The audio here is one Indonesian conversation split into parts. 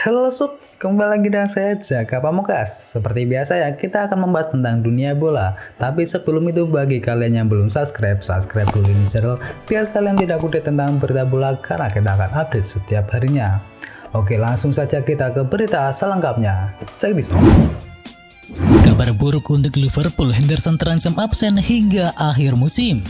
Halo Sob, kembali lagi dengan saya Jaka Pamungkas. Seperti biasa ya, kita akan membahas tentang dunia bola. Tapi sebelum itu bagi kalian yang belum subscribe dulu ini channel biar kalian tidak update tentang berita bola karena kita akan update setiap harinya. Oke, langsung saja kita ke berita selengkapnya. Check this out. Kabar buruk untuk Liverpool, Henderson terancam absen hingga akhir musim.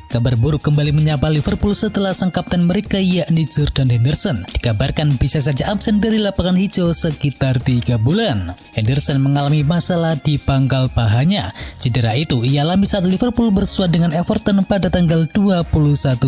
Kabar buruk kembali menyapa Liverpool setelah sang kapten mereka yakni Jordan Henderson dikabarkan bisa saja absen dari lapangan hijau sekitar 3 bulan. Henderson mengalami masalah di pangkal pahanya. Cedera itu ia alami saat Liverpool bersua dengan Everton pada tanggal 21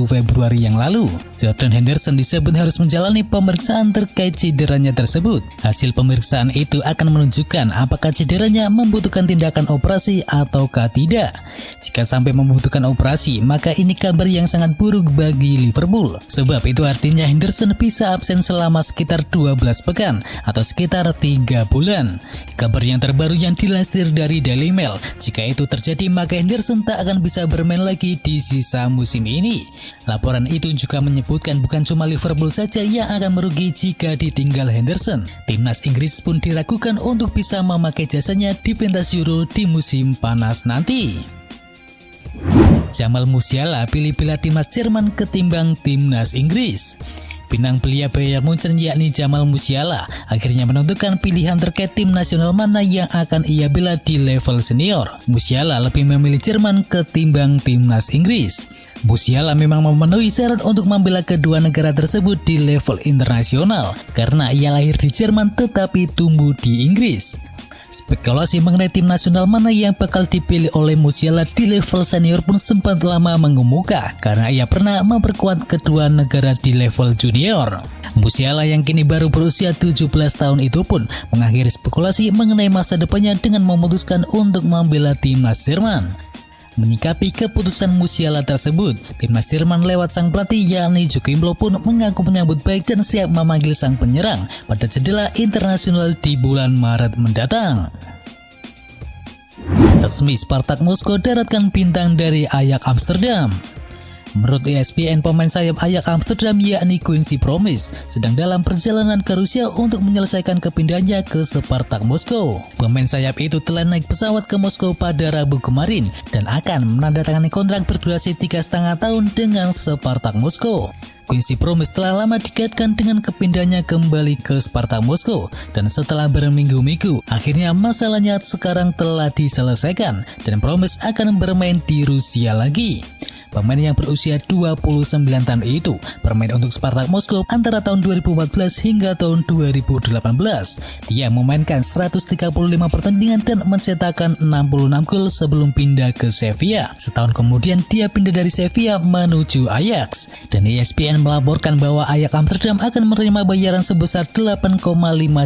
Februari yang lalu. Jordan Henderson disebut harus menjalani pemeriksaan terkait cederanya tersebut. Hasil pemeriksaan itu akan menunjukkan apakah cederanya membutuhkan tindakan operasi ataukah tidak. Jika sampai membutuhkan operasi, maka ini kabar yang sangat buruk bagi Liverpool. Sebab itu artinya Henderson bisa absen selama sekitar 12 pekan atau sekitar 3 bulan. Kabar yang terbaru yang dilansir dari Daily Mail, jika itu terjadi maka Henderson tak akan bisa bermain lagi di sisa musim ini. Laporan itu juga menyebutkan bukan cuma Liverpool saja yang akan merugi jika ditinggal Henderson. Timnas Inggris pun diragukan untuk bisa memakai jasanya di pentas Euro di musim panas nanti. Jamal Musiala pilih timnas Jerman ketimbang timnas Inggris. Bintang belia Bayern Munchen yakni Jamal Musiala akhirnya menentukan pilihan terkait tim nasional mana yang akan ia bela di level senior. Musiala lebih memilih Jerman ketimbang timnas Inggris. Musiala memang memenuhi syarat untuk membela kedua negara tersebut di level internasional karena ia lahir di Jerman tetapi tumbuh di Inggris. Spekulasi mengenai tim nasional mana yang bakal dipilih oleh Musiala di level senior pun sempat lama mengemuka karena ia pernah memperkuat kedua negara di level junior. Musiala yang kini baru berusia 17 tahun itu pun mengakhiri spekulasi mengenai masa depannya dengan memutuskan untuk membela timnas Jerman. Menyikapi keputusan Musiala tersebut, timnas Jerman lewat sang pelatih yakni Joachim Löw pun mengaku menyambut baik dan siap memanggil sang penyerang pada jendela internasional di bulan Maret mendatang. Resmi Spartak Moskow daratkan bintang dari Ajax Amsterdam. Menurut ESPN, pemain sayap Ajax Amsterdam yakni Quincy Promes sedang dalam perjalanan ke Rusia untuk menyelesaikan kepindahannya ke Spartak Moskow. Pemain sayap itu telah naik pesawat ke Moskow pada Rabu kemarin dan akan menandatangani kontrak berdurasi 3,5 tahun dengan Spartak Moskow. Quincy Promes telah lama dikaitkan dengan kepindahannya kembali ke Spartak Moskow dan setelah berminggu-minggu, akhirnya masalahnya sekarang telah diselesaikan dan Promes akan bermain di Rusia lagi. Pemain yang berusia 29 tahun itu bermain untuk Spartak Moskow antara tahun 2014 hingga tahun 2018. Dia memainkan 135 pertandingan dan mencetakkan 66 gol sebelum pindah ke Sevilla. Setahun kemudian dia pindah dari Sevilla menuju Ajax. Dan ESPN melaporkan bahwa Ajax Amsterdam akan menerima bayaran sebesar 8,5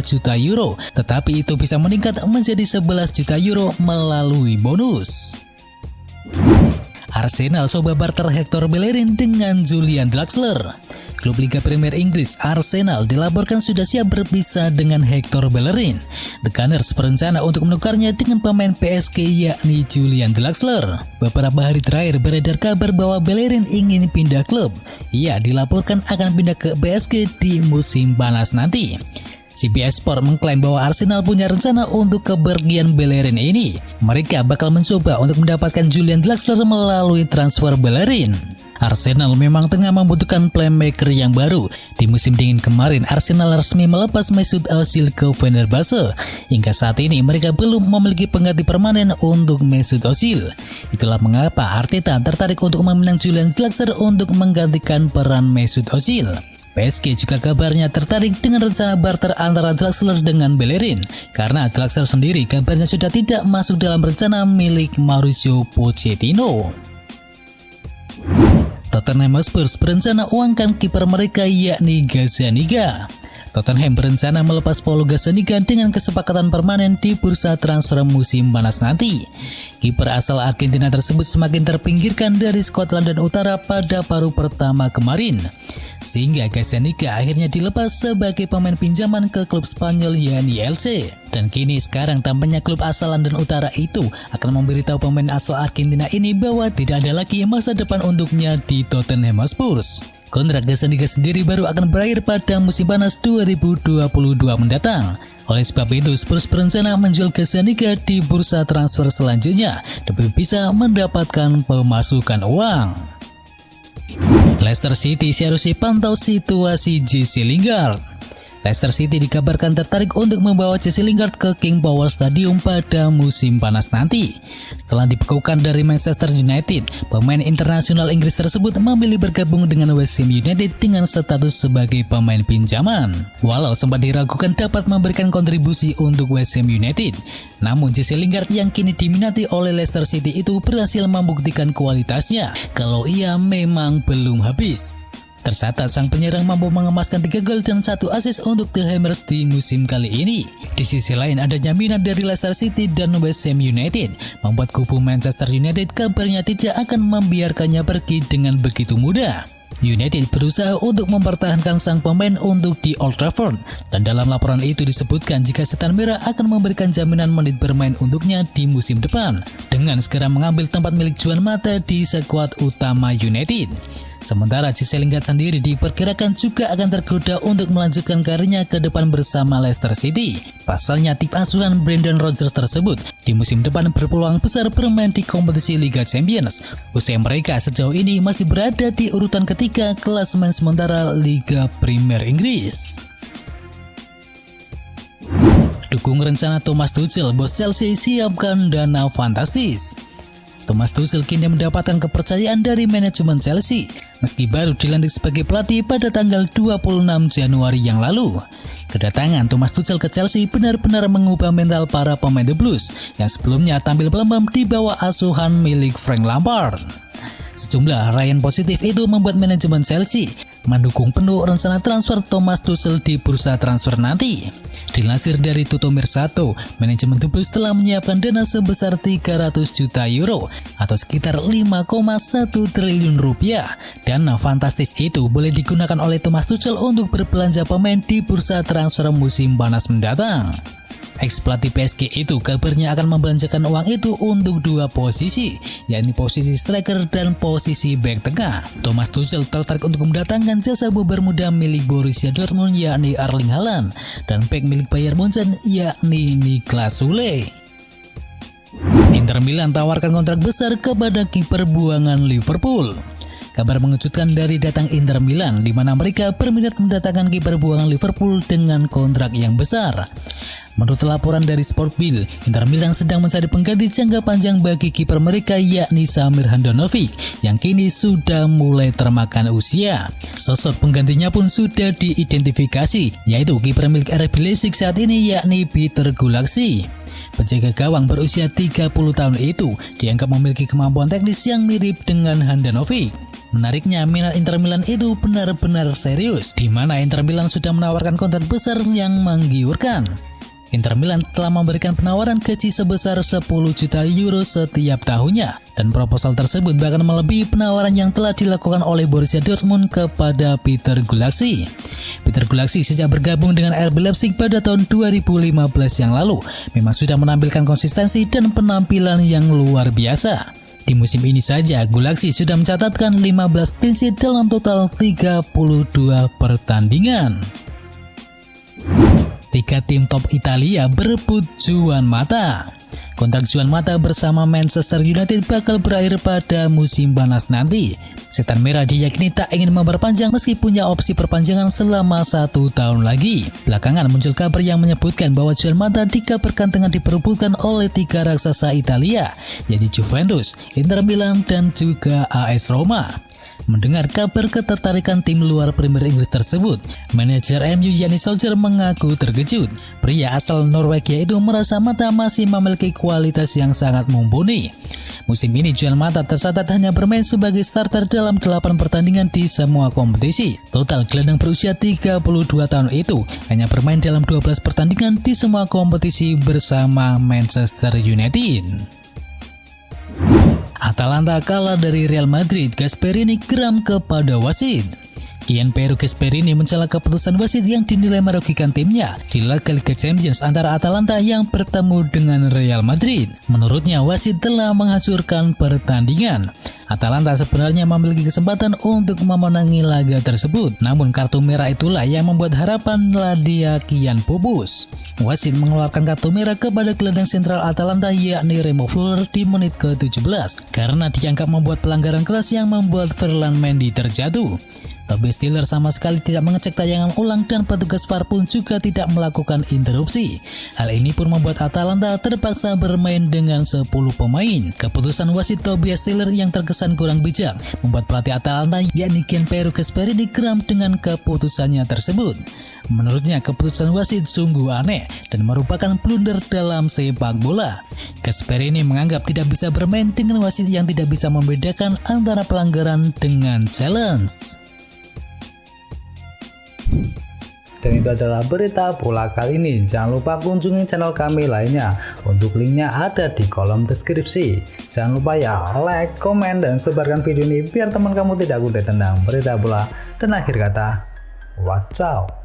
juta euro. Tetapi itu bisa meningkat menjadi 11 juta euro melalui bonus. Arsenal coba barter Hector Bellerin dengan Julian Draxler. Klub Liga Premier Inggris Arsenal dilaporkan sudah siap berpisah dengan Hector Bellerin. The Gunners berencana untuk menukarnya dengan pemain PSG yakni Julian Draxler. Beberapa hari terakhir beredar kabar bahwa Bellerin ingin pindah klub. Ia dilaporkan akan pindah ke PSG di musim panas nanti. CBS Sport mengklaim bahwa Arsenal punya rencana untuk kepergian Bellerin ini. Mereka bakal mencoba untuk mendapatkan Julian Draxler melalui transfer Bellerin. Arsenal memang tengah membutuhkan playmaker yang baru. Di musim dingin kemarin, Arsenal resmi melepas Mesut Ozil ke Fenerbahce. Hingga saat ini mereka belum memiliki pengganti permanen untuk Mesut Ozil. Itulah mengapa Arteta tertarik untuk meminang Julian Draxler untuk menggantikan peran Mesut Ozil. PSG juga kabarnya tertarik dengan rencana barter antara Draxler dengan Bellerin karena Draxler sendiri kabarnya sudah tidak masuk dalam rencana milik Mauricio Pochettino. Tottenham Hotspur berencana uangkan kiper mereka yakni Gazzaniga. Tottenham berencana melepas Paulo Gazzaniga dengan kesepakatan permanen di bursa transfer musim panas nanti. Kiper asal Argentina tersebut semakin terpinggirkan dari skuad London Utara pada paruh pertama kemarin. Sehingga Gazzaniga akhirnya dilepas sebagai pemain pinjaman ke klub Spanyol yakni Elche. Dan kini sekarang tampaknya klub asal London Utara itu akan memberitahu pemain asal Argentina ini bahwa tidak ada lagi masa depan untuknya di Tottenham Hotspur. Kontrak Gazzaniga sendiri baru akan berakhir pada musim panas 2022 mendatang. Oleh sebab itu, Spurs berencana menjual Gazzaniga di bursa transfer selanjutnya demi bisa mendapatkan pemasukan uang. Leicester City seharusnya pantau situasi Jesse Lingard. Leicester City dikabarkan tertarik untuk membawa Jesse Lingard ke King Power Stadium pada musim panas nanti. Setelah dibekukan dari Manchester United, pemain internasional Inggris tersebut memilih bergabung dengan West Ham United dengan status sebagai pemain pinjaman. Walau sempat diragukan dapat memberikan kontribusi untuk West Ham United, namun Jesse Lingard yang kini diminati oleh Leicester City itu berhasil membuktikan kualitasnya kalau ia memang belum habis. Tercatat sang penyerang mampu mengemaskan 3 gol dan 1 assist untuk The Hammers di musim kali ini. Di sisi lain, adanya minat dari Leicester City dan West Ham United membuat kubu Manchester United kabarnya tidak akan membiarkannya pergi dengan begitu mudah. United berusaha untuk mempertahankan sang pemain untuk di Old Trafford, dan dalam laporan itu disebutkan jika Setan Merah akan memberikan jaminan menit bermain untuknya di musim depan dengan segera mengambil tempat milik Juan Mata di skuad utama United. Sementara Jesse Lingard sendiri diperkirakan juga akan tergoda untuk melanjutkan karirnya ke depan bersama Leicester City. Pasalnya tim asuhan Brendan Rodgers tersebut di musim depan berpeluang besar bermain di kompetisi Liga Champions. Usai mereka sejauh ini masih berada di urutan ketiga klasemen sementara Liga Premier Inggris. Dukung rencana Thomas Tuchel, bos Chelsea siapkan dana fantastis. Thomas Tuchel kini mendapatkan kepercayaan dari manajemen Chelsea meski baru dilantik sebagai pelatih pada tanggal 26 Januari yang lalu. Kedatangan Thomas Tuchel ke Chelsea benar-benar mengubah mental para pemain The Blues yang sebelumnya tampil pelembab di bawah asuhan milik Frank Lampard. Sejumlah raihan positif itu membuat manajemen Chelsea mendukung penuh rencana transfer Thomas Tuchel di bursa transfer nanti. Dilansir dari Tutto Mercato, manajemen The Blues telah menyiapkan dana sebesar 300 juta euro atau sekitar 5,1 triliun rupiah. Dana fantastis itu boleh digunakan oleh Thomas Tuchel untuk berbelanja pemain di bursa transfer musim panas mendatang. Ex-pelatih PSG itu kabarnya akan membelanjakan uang itu untuk 2 posisi, yakni posisi striker dan posisi bek tengah. Thomas Tuchel tertarik untuk mendatangkan jasa bober muda milik Borussia Dortmund yakni Erling Haaland dan bek milik Bayern Munchen yakni Niklas Süle. Inter Milan tawarkan kontrak besar kepada kiper buangan Liverpool. Kabar mengejutkan dari datang Inter Milan di mana mereka berminat mendatangkan kiper buangan Liverpool dengan kontrak yang besar. Menurut laporan dari Sportbill, Inter Milan sedang mencari pengganti jangka panjang bagi kiper mereka yakni Samir Handanovic yang kini sudah mulai termakan usia. Sosok penggantinya pun sudah diidentifikasi, yaitu kiper milik RB Leipzig saat ini yakni Peter Gulaksi. Penjaga gawang berusia 30 tahun itu dianggap memiliki kemampuan teknis yang mirip dengan Handanovic. Menariknya, minat Inter Milan itu benar-benar serius, di mana Inter Milan sudah menawarkan kontrak besar yang menggiurkan. Inter Milan telah memberikan penawaran gaji sebesar 10 juta euro setiap tahunnya, dan proposal tersebut bahkan melebihi penawaran yang telah dilakukan oleh Borussia Dortmund kepada Peter Gulaksi. Peter Gulaksi sejak bergabung dengan RB Leipzig pada tahun 2015 yang lalu memang sudah menampilkan konsistensi dan penampilan yang luar biasa. Di musim ini saja, Gulaksi sudah mencatatkan 15 clean sheet dalam total 32 pertandingan. 3 tim top Italia berebut Juan Mata. Kontrak Juan Mata bersama Manchester United bakal berakhir pada musim panas nanti. Setan Merah diyakini tak ingin memperpanjang meski punya opsi perpanjangan selama 1 tahun lagi. Belakangan muncul kabar yang menyebutkan bahwa Juan Mata dikabarkan tengah diperebutkan oleh 3 raksasa Italia, yaitu Juventus, Inter Milan, dan juga AS Roma. Mendengar kabar ketertarikan tim luar Premier Inggris tersebut, manajer MU Yanni Solskjaer mengaku terkejut. Pria asal Norwegia itu merasa Mata masih memiliki kualitas yang sangat mumpuni. Musim ini Juan Mata tercatat hanya bermain sebagai starter dalam 8 pertandingan di semua kompetisi. Total gelandang berusia 32 tahun itu hanya bermain dalam 12 pertandingan di semua kompetisi bersama Manchester United. Atalanta kalah dari Real Madrid, Gasperini geram kepada wasit. Gianpiero Gasperini mencela keputusan wasit yang dinilai merugikan timnya di laga Liga Champions antara Atalanta yang bertemu dengan Real Madrid. Menurutnya, wasit telah menghancurkan pertandingan. Atalanta sebenarnya memiliki kesempatan untuk memenangi laga tersebut, namun kartu merah itulah yang membuat harapan Ladia kian pupus. Wasit mengeluarkan kartu merah kepada gelandang sentral Atalanta yakni Remo Freuler di menit ke-17 karena dianggap membuat pelanggaran keras yang membuat Ferland Mendy terjatuh. Toby Steeler sama sekali tidak mengecek tayangan ulang dan petugas VAR pun juga tidak melakukan interupsi. Hal ini pun membuat Atalanta terpaksa bermain dengan 10 pemain. Keputusan wasit Tobias Steeler yang terkesan kurang bijak membuat pelatih Atalanta yakni Gianpiero Gasperini geram dengan keputusannya tersebut. Menurutnya keputusan wasit sungguh aneh dan merupakan blunder dalam sepak bola. Gasperini menganggap tidak bisa bermain dengan wasit yang tidak bisa membedakan antara pelanggaran dengan challenge. Dan itu adalah berita bola kali ini. Jangan lupa kunjungi channel kami lainnya. Untuk linknya ada di kolom deskripsi. Jangan lupa ya like, komen, dan sebarkan video ini biar teman kamu tidak update tentang berita bola. Dan akhir kata, watch out.